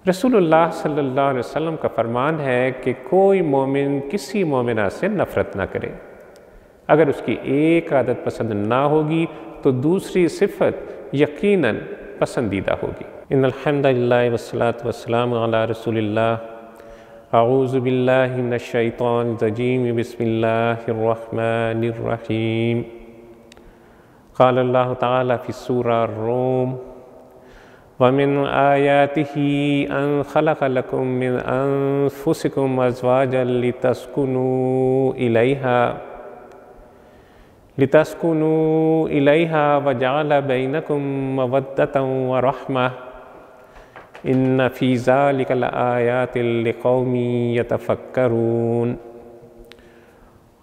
رسول اللہ صلی اللہ علیہ وسلم کا فرمان ہے کہ کوئی مومن کسی مومنہ سے نفرت نہ کرے، اگر اس کی ایک عادت پسند نہ ہوگی تو دوسری صفت یقیناً پسندیدہ ہوگی۔ ان الحمد للہ والصلاة والسلام علی رسول اللہ۔ اعوذ باللہ من الشیطان الرجیم، بسم اللہ الرحمن الرحیم۔ قال اللہ تعالی فی سورہ الروم: وَمِنْ آيَاتِهِ أَنْ خَلَقَ لَكُم مِّنْ أَنفُسِكُمْ أَزْوَاجًا لِتَسْكُنُوا إِلَيْهَا وَجَعَلَ بَيْنَكُم مَّوَدَّةً وَرَحْمَةً إِنَّ فِي ذَلِكَ لَآيَاتٍ لِقَوْمٍ يَتَفَكَّرُونَ۔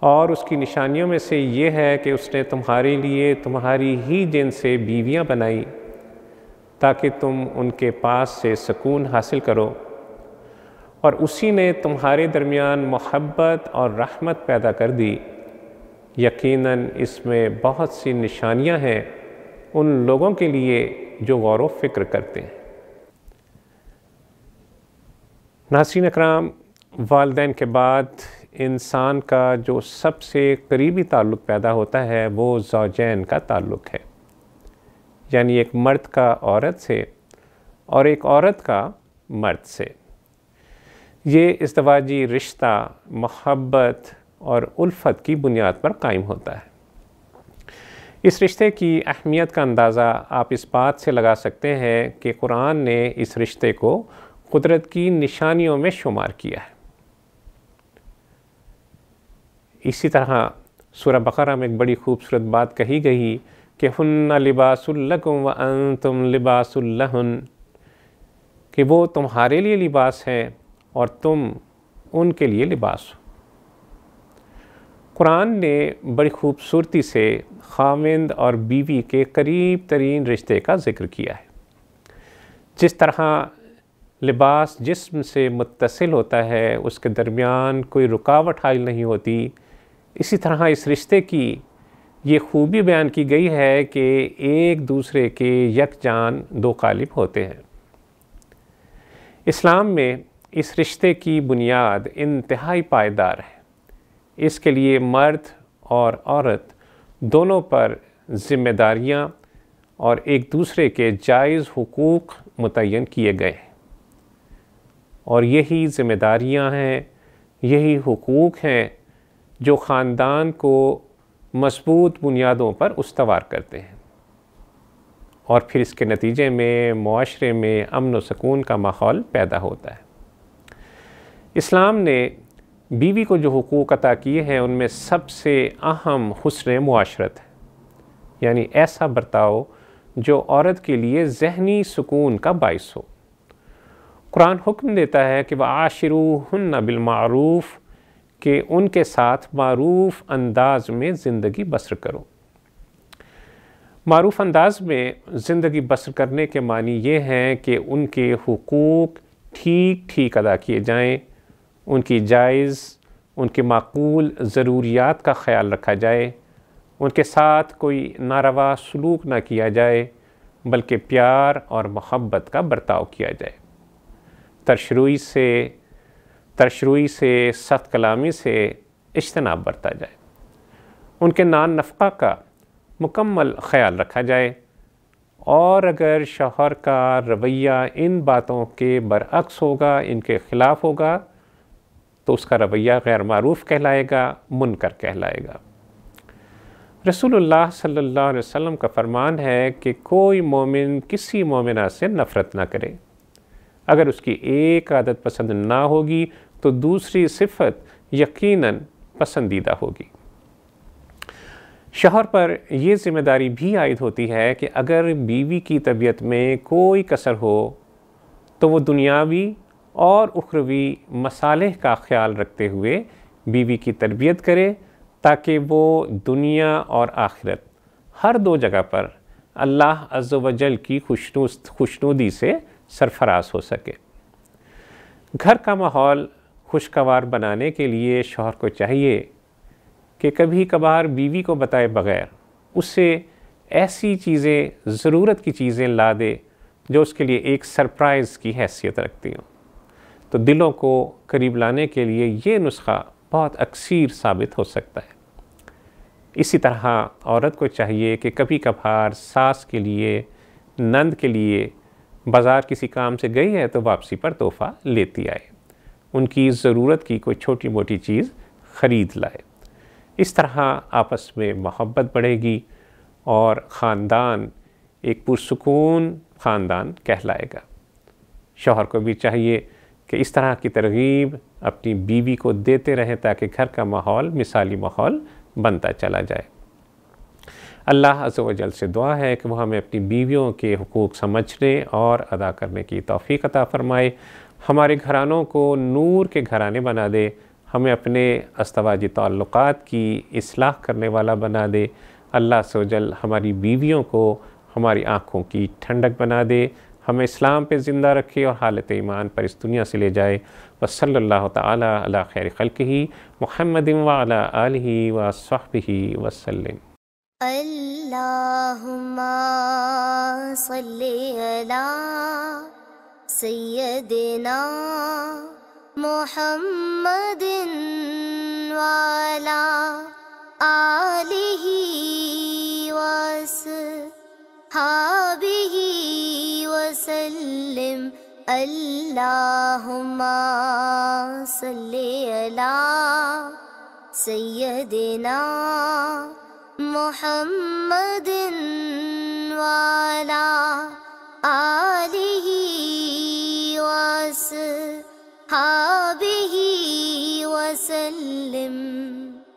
اور اس کی نشانیوں میں سے یہ ہے کہ اس نے تمہارے لیے تمہاری ہی جن سے بیویاں بنائی تاکہ تم ان کے پاس سے سکون حاصل کرو، اور اسی نے تمہارے درمیان محبت اور رحمت پیدا کر دی۔ یقیناً اس میں بہت سی نشانیاں ہیں ان لوگوں کے لیے جو غور و فکر کرتے ہیں۔ ناظرین اکرام، والدین کے بعد انسان کا جو سب سے قریبی تعلق پیدا ہوتا ہے وہ زوجین کا تعلق ہے، یعنی ایک مرد کا عورت سے اور ایک عورت کا مرد سے۔ یہ ازدواجی رشتہ محبت اور الفت کی بنیاد پر قائم ہوتا ہے۔ اس رشتے کی اہمیت کا اندازہ آپ اس بات سے لگا سکتے ہیں کہ قرآن نے اس رشتے کو قدرت کی نشانیوں میں شمار کیا ہے۔ اسی طرح سورہ بقرہ میں ایک بڑی خوبصورت بات کہی گئی کہ ہن لباس لکم وانتم لباس لہن، کہ وہ تمہارے لیے لباس ہیں اور تم ان کے لیے لباس ہو۔ قرآن نے بڑی خوبصورتی سے خاوند اور بیوی کے قریب ترین رشتے کا ذکر کیا ہے۔ جس طرح لباس جسم سے متصل ہوتا ہے، اس کے درمیان کوئی رکاوٹ حائل نہیں ہوتی، اسی طرح اس رشتے کی یہ خوبی بیان کی گئی ہے کہ ایک دوسرے کے یکجان دو قالب ہوتے ہیں۔ اسلام میں اس رشتے کی بنیاد انتہائی پائیدار ہے۔ اس کے لیے مرد اور عورت دونوں پر ذمہ داریاں اور ایک دوسرے کے جائز حقوق متعین کیے گئے ہیں، اور یہی ذمہ داریاں ہیں، یہی حقوق ہیں جو خاندان کو مضبوط بنیادوں پر استوار کرتے ہیں، اور پھر اس کے نتیجے میں معاشرے میں امن و سکون کا ماحول پیدا ہوتا ہے۔ اسلام نے بیوی کو جو حقوق عطا کیے ہیں ان میں سب سے اہم حسن معاشرت ہے، یعنی ایسا برتاؤ جو عورت کے لیے ذہنی سکون کا باعث ہو۔ قرآن حکم دیتا ہے کہ وَعَاشِرُوهُنَّ بِالْمَعْرُوفِ، کہ ان کے ساتھ معروف انداز میں زندگی بسر کرو۔ معروف انداز میں زندگی بسر کرنے کے معنی یہ ہیں کہ ان کے حقوق ٹھیک ٹھیک ادا کیے جائیں، ان کی جائز، ان کے معقول ضروریات کا خیال رکھا جائے، ان کے ساتھ کوئی ناروا سلوک نہ کیا جائے، بلکہ پیار اور محبت کا برتاؤ کیا جائے، ترشروئی سے سخت کلامی سے اجتناب برتا جائے، ان کے نان نفقہ کا مکمل خیال رکھا جائے، اور اگر شوہر کا رویہ ان باتوں کے برعکس ہوگا، ان کے خلاف ہوگا، تو اس کا رویہ غیر معروف کہلائے گا، منکر کہلائے گا۔ رسول اللہ صلی اللہ علیہ وسلم کا فرمان ہے کہ کوئی مومن کسی مومنہ سے نفرت نہ کرے، اگر اس کی ایک عادت پسند نہ ہوگی تو دوسری صفت یقیناً پسندیدہ ہوگی۔ شوہر پر یہ ذمہ داری بھی عائد ہوتی ہے کہ اگر بیوی کی طبیعت میں کوئی کسر ہو تو وہ دنیاوی اور اخروی مصالح کا خیال رکھتے ہوئے بیوی کی تربیت کرے، تاکہ وہ دنیا اور آخرت ہر دو جگہ پر اللہ عز و جل کی خوشنودی سے سرفراز ہو سکے۔ گھر کا ماحول خوشگوار بنانے کے لیے شوہر کو چاہیے کہ کبھی کبھار بیوی کو بتائے بغیر اسے ایسی چیزیں، ضرورت کی چیزیں لا دے جو اس کے لیے ایک سرپرائز کی حیثیت رکھتی ہوں۔ تو دلوں کو قریب لانے کے لیے یہ نسخہ بہت اکثیر ثابت ہو سکتا ہے۔ اسی طرح عورت کو چاہیے کہ کبھی کبھار ساس کے لیے، نند کے لیے بازار کسی کام سے گئی ہے تو واپسی پر تحفہ لیتی آئے، ان کی ضرورت کی کوئی چھوٹی موٹی چیز خرید لائے۔ اس طرح آپس میں محبت بڑھے گی اور خاندان ایک پرسکون خاندان کہلائے گا۔ شوہر کو بھی چاہیے کہ اس طرح کی ترغیب اپنی بیوی کو دیتے رہیں تاکہ گھر کا ماحول مثالی ماحول بنتا چلا جائے۔ اللہ عز و جل سے دعا ہے کہ وہ ہمیں اپنی بیویوں کے حقوق سمجھنے اور ادا کرنے کی توفیق عطا فرمائے، ہمارے گھرانوں کو نور کے گھرانے بنا دے، ہمیں اپنے ازدواجی تعلقات کی اصلاح کرنے والا بنا دے۔ اللہ عز و جل ہماری بیویوں کو ہماری آنکھوں کی ٹھنڈک بنا دے، ہمیں اسلام پہ زندہ رکھے اور حالت ایمان پر اس دنیا سے لے جائے۔ وصلی اللہ تعالی علی خیر خلقہ محمد وعلی آلہ وصحبہ وسلم۔ اللہم صلی علی سیدنا محمد وعلی آلہ وصحبہ وسلم۔ اللہم صلی علی سیدنا محمد